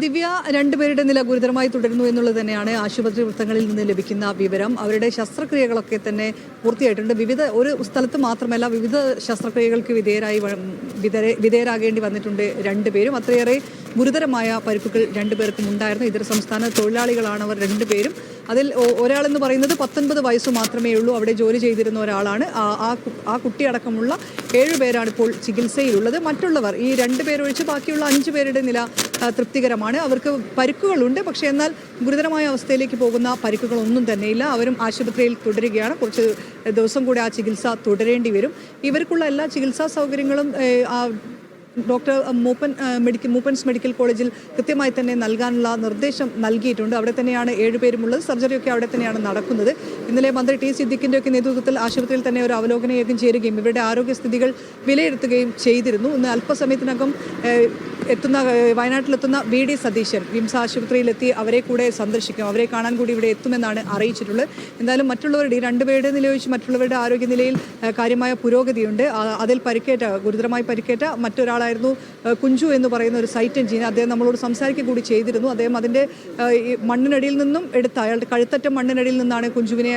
ദിവ്യ രണ്ടുപേരുടെ നില ഗുരുതരമായി തുടരുന്നു എന്നുള്ളത് തന്നെയാണ് ആശുപത്രി വൃത്തങ്ങളിൽ നിന്ന് ലഭിക്കുന്ന വിവരം. അവരുടെ ശസ്ത്രക്രിയകളൊക്കെ തന്നെ പൂർത്തിയായിട്ടുണ്ട്. ഒരു സ്ഥലത്ത് മാത്രമല്ല, വിവിധ ശസ്ത്രക്രിയകൾക്ക് വിധേയരാകേണ്ടി വന്നിട്ടുണ്ട് രണ്ടുപേരും. അത്രയേറെ ഗുരുതരമായ പരിക്കുകൾ രണ്ടുപേർക്കും ഉണ്ടായിരുന്നു. ഇതര സംസ്ഥാന തൊഴിലാളികളാണ് അവർ രണ്ടുപേരും. അതിൽ ഒരാളെന്ന് പറയുന്നത് 19 വയസ്സ് മാത്രമേ ഉള്ളൂ. അവിടെ ജോലി ചെയ്തിരുന്ന ഒരാളാണ്. ആ കുട്ടിയടക്കമുള്ള 7 പേരാണ് ഇപ്പോൾ ചികിത്സയിലുള്ളത്. മറ്റുള്ളവർ ഈ 2 പേരൊഴിച്ച് ബാക്കിയുള്ള 5 പേരുടെ നില തൃപ്തികരമാണ്. അവർക്ക് പരിക്കുകളുണ്ട്, പക്ഷേ എന്നാൽ ഗുരുതരമായ അവസ്ഥയിലേക്ക് പോകുന്ന പരിക്കുകളൊന്നും തന്നെയില്ല. അവരും ആശുപത്രിയിൽ തുടരുകയാണ്. കുറച്ച് ദിവസം കൂടി ആ ചികിത്സ തുടരേണ്ടി വരും. ഇവർക്കുള്ള എല്ലാ ചികിത്സാ സൗകര്യങ്ങളും ഡോക്ടർ മൂപ്പൻസ് മെഡിക്കൽ കോളേജിൽ കൃത്യമായി തന്നെ നൽകാനുള്ള നിർദ്ദേശം നൽകിയിട്ടുണ്ട്. അവിടെ തന്നെയാണ് 7 പേരുമുള്ളത്. സർജറിയൊക്കെ അവിടെ തന്നെയാണ് നടക്കുന്നത്. ഇന്നലെ മന്ത്രി ടി സിദ്ദിഖിൻ്റെ ഒക്കെ നേതൃത്വത്തിൽ ആശുപത്രിയിൽ തന്നെ ഒരു അവലോകന യോഗം ചേരുകയും ഇവരുടെ ആരോഗ്യസ്ഥിതികൾ വിലയിരുത്തുകയും ചെയ്തിരുന്നു. ഇന്ന് അല്പസമയത്തിനകം വയനാട്ടിലെത്തുന്ന VD സതീശൻ വിംസ് ആശുപത്രിയിലെത്തി അവരെ കൂടെ സന്ദർശിക്കും. അവരെ കാണാൻ കൂടി ഇവിടെ എത്തുമെന്നാണ് അറിയിച്ചിട്ടുള്ളത്. എന്തായാലും മറ്റുള്ളവരുടെ ഈ 2 പേരുടെ നിലയൊഴിച്ച് മറ്റുള്ളവരുടെ ആരോഗ്യനിലയിൽ കാര്യമായ പുരോഗതിയുണ്ട്. അതിൽ ഗുരുതരമായി പരിക്കേറ്റ മറ്റൊരാളായിരുന്നു കുഞ്ചു എന്ന് പറയുന്ന ഒരു സൈറ്റ് എഞ്ചിനീയർ. അദ്ദേഹം നമ്മളോട് സംസാരിക്കുക കൂടി ചെയ്തിരുന്നു. അദ്ദേഹം അതിൻ്റെ മണ്ണിനടിയിൽ നിന്നും അയാളുടെ കഴുത്തറ്റം മണ്ണിനടിയിൽ നിന്നാണ് കുഞ്ചുവിനെ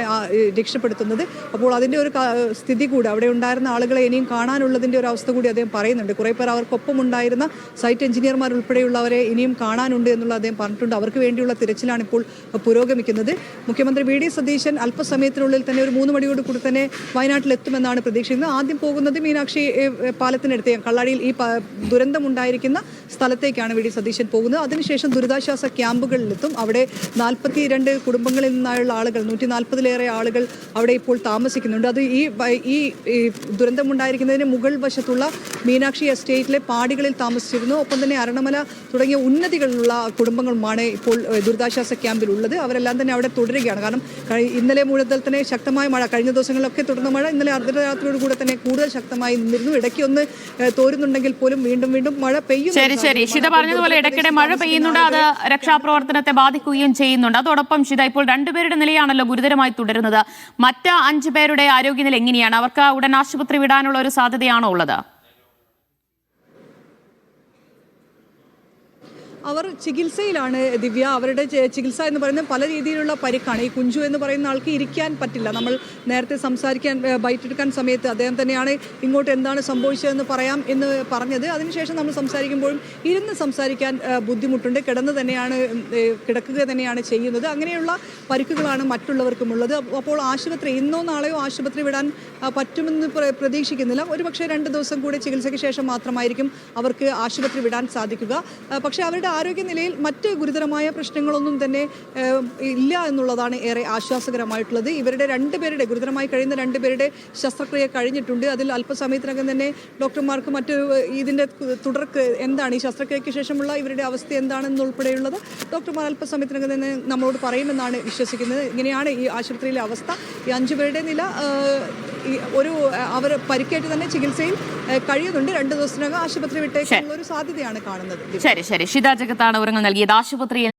രക്ഷപ്പെടുത്തുന്നത്. അപ്പോൾ അതിൻ്റെ ഒരു സ്ഥിതി കൂടി അവിടെ ഉണ്ടായിരുന്ന ആളുകളെ ഇനിയും കാണാനുള്ളതിൻ്റെ ഒരു അവസ്ഥ കൂടി അദ്ദേഹം പറയുന്നുണ്ട്. കുറേ പേർ അവർക്കൊപ്പം ഉണ്ടായിരുന്ന സൈറ്റ് എഞ്ചിനീയർമാർ ഉൾപ്പെടെയുള്ളവരെ ഇനിയും കാണാനുണ്ട് എന്നുള്ള അദ്ദേഹം പറഞ്ഞിട്ടുണ്ട്. അവർക്ക് വേണ്ടിയുള്ള തിരച്ചിലാണ് ഇപ്പോൾ പുരോഗമിക്കുന്നത്. മുഖ്യമന്ത്രി VD സതീശൻ അല്പസമയത്തിനുള്ളിൽ തന്നെ ഒരു 3 മണിയോട് കൂടി തന്നെ വയനാട്ടിലെത്തുമെന്നാണ് പ്രതീക്ഷിക്കുന്നത്. ആദ്യം പോകുന്നത് മീനാക്ഷി പാലത്തിനടുത്ത് കള്ളാടിയിൽ ഈ ദുരന്തമുണ്ടായിരിക്കുന്ന സ്ഥലത്തേക്കാണ് VD സതീശൻ പോകുന്നത്. അതിനുശേഷം ദുരിതാശ്വാസ ക്യാമ്പുകളിലെത്തും. അവിടെ 42 കുടുംബങ്ങളിൽ നിന്നുള്ള ആളുകൾ 140-ലേറെ ആളുകൾ അവിടെ ഇപ്പോൾ താമസിക്കുന്നുണ്ട്. അത് ഈ ദുരന്തമുണ്ടായിരിക്കുന്നതിന് മുകൾ വശത്തുള്ള മീനാക്ഷി എസ്റ്റേറ്റിലെ പാടികളിൽ താമസിച്ചിരുന്നു. ഒപ്പം തന്നെ അരണമല തുടങ്ങിയ ഉന്നതികളിലുള്ള കുടുംബങ്ങളുമാണ് ഇപ്പോൾ ദുരിതാശ്വാസ ക്യാമ്പിലുള്ളത്. അവരെല്ലാം തന്നെ അവിടെ തുടരുകയാണ്. കാരണം ഇന്നലെ മുതൽ തന്നെ ശക്തമായ മഴ, കഴിഞ്ഞ ദിവസങ്ങളിലൊക്കെ തുടർന്ന മഴ ഇന്നലെ അർദ്ധരാത്രിയോടുകൂടെ തന്നെ കൂടുതൽ ശക്തമായി നിന്നിരുന്നു. ഇടയ്ക്ക് ഒന്ന് തോരുന്നുണ്ടെങ്കിൽ പോലും വീണ്ടും മഴ പെയ്യുന്നു. ശരി, ഷിത പറഞ്ഞതുപോലെ ഇടയ്ക്കിടെ മഴ പെയ്യുന്നുണ്ട്. അത് രക്ഷാപ്രവർത്തനത്തെ ബാധിക്കുകയും ചെയ്യുന്നുണ്ട്. അതോടൊപ്പം ഷിത, ഇപ്പോൾ 2 പേരുടെ നിലയാണല്ലോ ഗുരുതരമായി തുടരുന്നത്. മറ്റ് 5 പേരുടെ ആരോഗ്യനില എങ്ങനെയാണ്? അവർക്ക് ഉടൻ ആശുപത്രി വിടാനുള്ള ഒരു സാധ്യതയാണോ ഉള്ളത്? അവർ ചികിത്സയിലാണ് ദിവ്യ. അവരുടെ ചികിത്സ എന്ന് പറയുന്നത് പല രീതിയിലുള്ള പരിക്കാണ്. ഈ കുഞ്ചു എന്ന് പറയുന്ന ആൾക്ക് ഇരിക്കാൻ പറ്റില്ല. നമ്മൾ നേരത്തെ ബൈറ്റെടുക്കാൻ സമയത്ത് അദ്ദേഹം തന്നെയാണ് ഇങ്ങോട്ട് എന്താണ് സംഭവിച്ചതെന്ന് പറയാം എന്ന് പറഞ്ഞത്. അതിനുശേഷം നമ്മൾ സംസാരിക്കുമ്പോഴും ഇരുന്ന് സംസാരിക്കാൻ ബുദ്ധിമുട്ടുണ്ട്. കിടക്കുക തന്നെയാണ് ചെയ്യുന്നത്. അങ്ങനെയുള്ള പരിക്കുകളാണ് മറ്റുള്ളവർക്കുമുള്ളത്. അപ്പോൾ ഇന്നോ നാളെയോ ആശുപത്രി വിടാൻ പറ്റുമെന്ന് പ്രതീക്ഷിക്കുന്നില്ല. ഒരുപക്ഷെ 2 ദിവസം കൂടി ചികിത്സയ്ക്ക് ശേഷം മാത്രമായിരിക്കും അവർക്ക് ആശുപത്രി വിടാൻ സാധിക്കുക. പക്ഷേ അവരുടെ ആരോഗ്യനിലയിൽ മറ്റ് ഗുരുതരമായ പ്രശ്നങ്ങളൊന്നും തന്നെ ഇല്ല എന്നുള്ളതാണ് ഏറെ ആശ്വാസകരമായിട്ടുള്ളത്. ഇവരുടെ 2 പേരുടെ ഗുരുതരമായി കഴിയുന്ന 2 പേരുടെ ശസ്ത്രക്രിയ കഴിഞ്ഞിട്ടുണ്ട്. അതിൽ അല്പസമയത്തിനകം തന്നെ ഡോക്ടർമാർക്ക് ഇതിൻ്റെ എന്താണ് ഈ ശസ്ത്രക്രിയയ്ക്ക് ശേഷമുള്ള ഇവരുടെ അവസ്ഥ എന്താണെന്നുൾപ്പെടെയുള്ളത് ഡോക്ടർമാർ അല്പസമയത്തിനകം തന്നെ നമ്മളോട് പറയുമെന്നാണ് വിശ്വസിക്കുന്നത്. ഇങ്ങനെയാണ് ഈ ആശുപത്രിയിലെ അവസ്ഥ. ഈ 5 പേരുടെ നില അവർ പരിക്കേറ്റ് തന്നെ ചികിത്സയിൽ കഴിയുന്നുണ്ട്. 2 ദിവസത്തിനകം ആശുപത്രി വിട്ടേക്കുള്ള ഒരു സാധ്യതയാണ് കാണുന്നത്. ശരി, ഷിത ജഗത്താണ് വിവരങ്ങൾ നൽകിയത്. ആശുപത്രിയിൽ